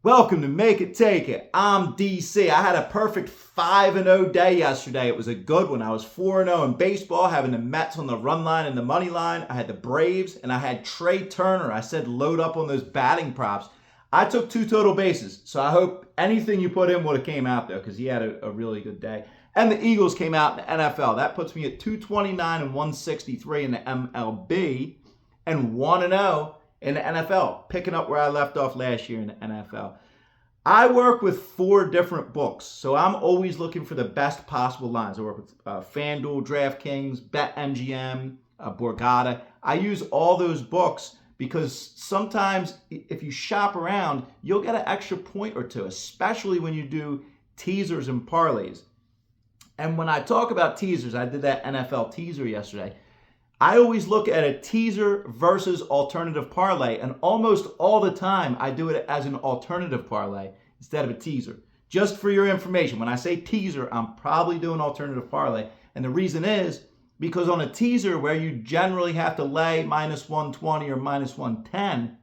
Welcome to Make It Take It. I'm DC. I had a perfect 5-0 day yesterday. It was a good one. I was 4-0 in baseball, having the Mets on the run line and the money line. I had the Braves, and I had Trey Turner. I said load up on those batting props. I took 2 total bases, so I hope anything you put in would have came out, though, because he had a really good day. And the Eagles came out in the NFL. That puts me at 229 and 163 in the MLB and 1-0 in the NFL, picking up where I left off last year in the NFL. I work with 4 different books, so I'm always looking for the best possible lines. I work with FanDuel, DraftKings, BetMGM, Borgata. I use all those books because sometimes if you shop around, you'll get an extra point or two, especially when you do teasers and parlays. And when I talk about teasers, I did that NFL teaser yesterday. I always look at a teaser versus alternative parlay, and almost all the time I do it as an alternative parlay instead of a teaser. Just for your information, when I say teaser, I'm probably doing alternative parlay. And the reason is because on a teaser where you generally have to lay minus 120 or minus 110,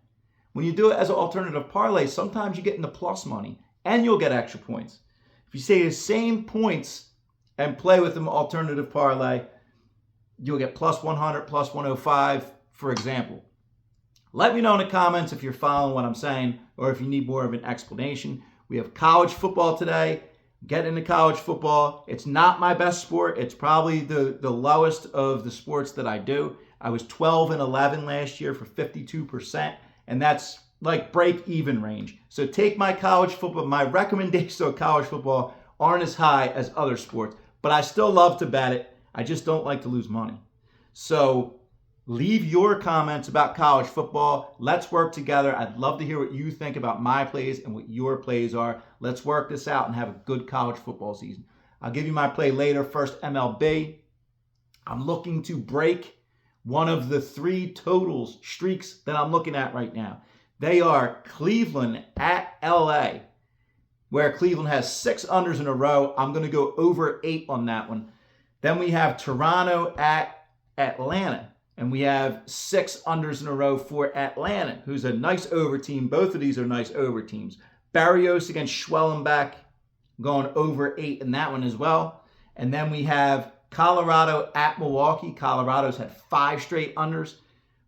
when you do it as an alternative parlay, sometimes you get into plus money and you'll get extra points. If you say the same points and play with an alternative parlay, you'll get plus 100, plus 105, for example. Let me know in the comments if you're following what I'm saying or if you need more of an explanation. We have college football today. Get into college football. It's not my best sport. It's probably the lowest of the sports that I do. I was 12 and 11 last year for 52%, and that's like break-even range. So take my college football. My recommendations on college football aren't as high as other sports, but I still love to bet it. I just don't like to lose money. So leave your comments about college football. Let's work together. I'd love to hear what you think about my plays and what your plays are. Let's work this out and have a good college football season. I'll give you my play later. First, MLB. I'm looking to break one of the 3 totals streaks that I'm looking at right now. They are Cleveland at LA, where Cleveland has 6 unders in a row. I'm going to go over 8 on that one. Then we have Toronto at Atlanta, and we have 6 unders in a row for Atlanta, who's a nice over team. Both of these are nice over teams. Barrios against Schwellenbach, going over 8 in that one as well. And then we have Colorado at Milwaukee. Colorado's had 5 straight unders.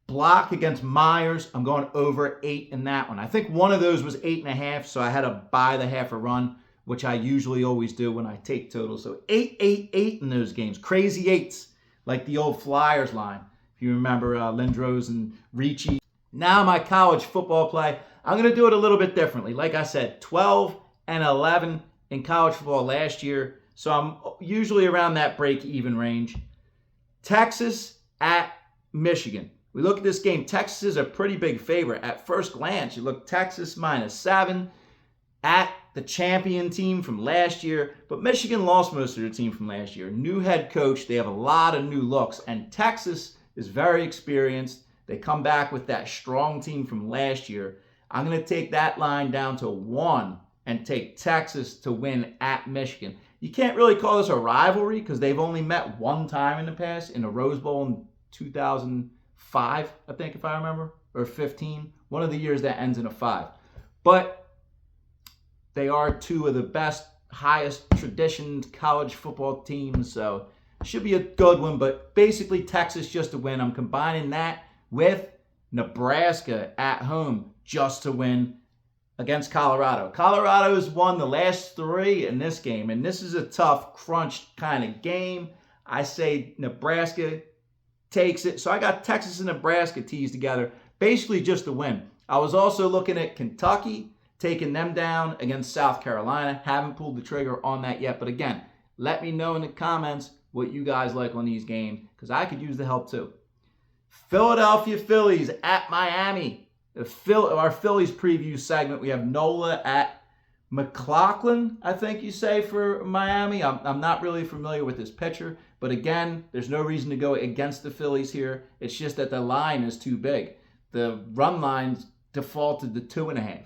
Block against Myers, I'm going over 8 in that one. I think one of those was 8.5, so I had to buy the half a run, which I usually always do when I take totals. So 8, 8, 8 in those games. Crazy 8s, like the old Flyers line. If you remember Lindros and Ricci. Now my college football play, I'm going to do it a little bit differently. Like I said, 12 and 11 in college football last year. So I'm usually around that break-even range. Texas at Michigan. We look at this game. Texas is a pretty big favorite. At first glance, you look Texas -7 at the champion team from last year, but Michigan lost most of their team from last year. New head coach, they have a lot of new looks, and Texas is very experienced. They come back with that strong team from last year. I'm going to take that line down to 1 and take Texas to win at Michigan. You can't really call this a rivalry because they've only met one time in the past, in the Rose Bowl in 2005, I think, if I remember, or 15. One of the years that ends in a 5. But they are 2 of the best, highest traditioned college football teams, so it should be a good one. But basically, Texas just to win. I'm combining that with Nebraska at home just to win against Colorado. Colorado has won the last 3 in this game, and this is a tough, crunch kind of game. I say Nebraska takes it. So I got Texas and Nebraska teased together, basically just to win. I was also looking at Kentucky, taking them down against South Carolina. Haven't pulled the trigger on that yet. But again, let me know in the comments what you guys like on these games, because I could use the help too. Philadelphia Phillies at Miami. Our Phillies preview segment. We have Nola at McLaughlin, I think you say, for Miami. I'm not really familiar with this pitcher. But again, there's no reason to go against the Phillies here. It's just that the line is too big. The run line's defaulted to 2.5.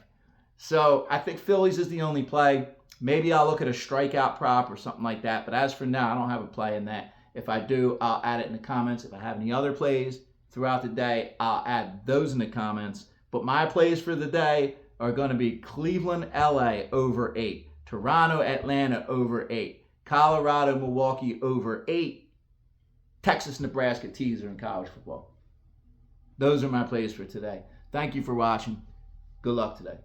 So I think Phillies is the only play. Maybe I'll look at a strikeout prop or something like that. But as for now, I don't have a play in that. If I do, I'll add it in the comments. If I have any other plays throughout the day, I'll add those in the comments. But my plays for the day are going to be Cleveland, LA over 8. Toronto, Atlanta over 8. Colorado, Milwaukee over 8. Texas, Nebraska teaser in college football. Those are my plays for today. Thank you for watching. Good luck today.